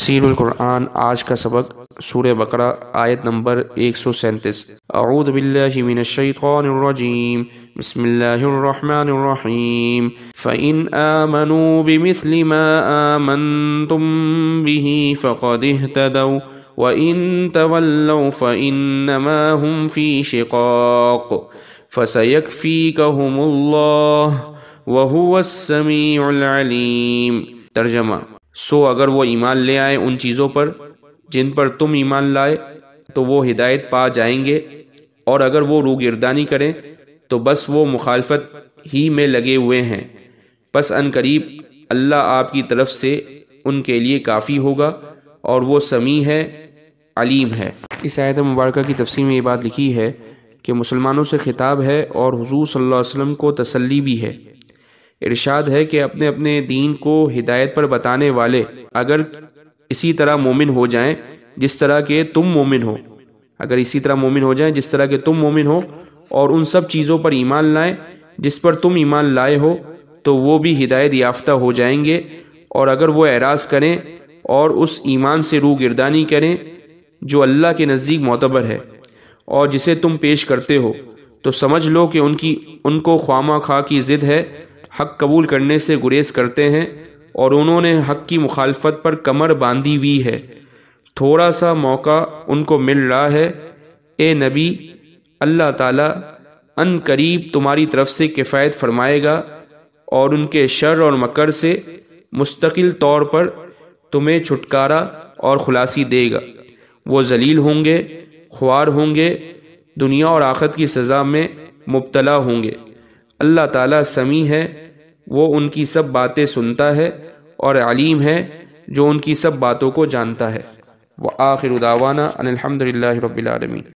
تفسیر القرآن آج کا سبق سورہ بقرہ آیت نمبر 137۔ اعوذ باللہ من الشیطان الرجیم، بسم اللہ الرحمن الرحیم۔ فَإِنْ آمَنُوا بِمِثْلِ مَا آمَنْتُمْ بِهِ فَقَدِ اهْتَدَوْا وَإِنْ تَوَلَّوْا فَإِنَّمَا هُمْ فِي شِقَاقٍ فَسَيَكْفِيكَهُمُ اللَّهُ وَهُوَ السَّمِيعُ الْعَلِيمُ۔ ترجمہ: سو اگر وہ ایمان لے آئے ان چیزوں پر جن پر تم ایمان لائے تو وہ ہدایت پا جائیں گے، اور اگر وہ روگردانی کریں تو بس وہ مخالفت ہی میں لگے ہوئے ہیں، پس ان قریب اللہ آپ کی طرف سے ان کے لیے کافی ہوگا، اور وہ سمیع ہے، علیم ہے۔ اس آیت مبارکہ کی تفسیر میں یہ بات لکھی ہے کہ مسلمانوں سے خطاب ہے اور حضور صلی اللہ علیہ وسلم کو تسلی بھی ہے۔ ارشاد ہے کہ اپنے اپنے دین کو ہدایت پر بتانے والے اگر اسی طرح مومن ہو جائیں جس طرح کہ تم مومن ہو، جس طرح کہ تم مومن ہو، اور ان سب چیزوں پر ایمان لائیں جس پر تم ایمان لائے ہو، تو وہ بھی ہدایت یافتہ ہو جائیں گے۔ اور اگر وہ اعراض کریں اور اس ایمان سے روگردانی کریں جو اللہ کے نزدیک معتبر ہے اور جسے تم پیش کرتے ہو، تو سمجھ لو کہ ان کو خواہ خواہ کی ضد ہے، حق قبول کرنے سے گریز کرتے ہیں، اور انہوں نے حق کی مخالفت پر کمر باندھی ہوئی ہے۔ تھوڑا سا موقع ان کو مل رہا ہے۔ اے نبی، اللہ تعالیٰ ان قریب تمہاری طرف سے کفایت فرمائے گا اور ان کے شر اور مکر سے مستقل طور پر تمہیں چھٹکارا اور خلاصی دے گا۔ وہ ذلیل ہوں گے، خوار ہوں گے، دنیا اور آخرت کی سزا میں مبتلا ہوں گے۔ اللہ تعالیٰ سمیع ہے، وہ ان کی سب باتیں سنتا ہے، اور علیم ہے، جو ان کی سب باتوں کو جانتا ہے۔ وآخر دعوانا ان الحمد للہ رب العالمین۔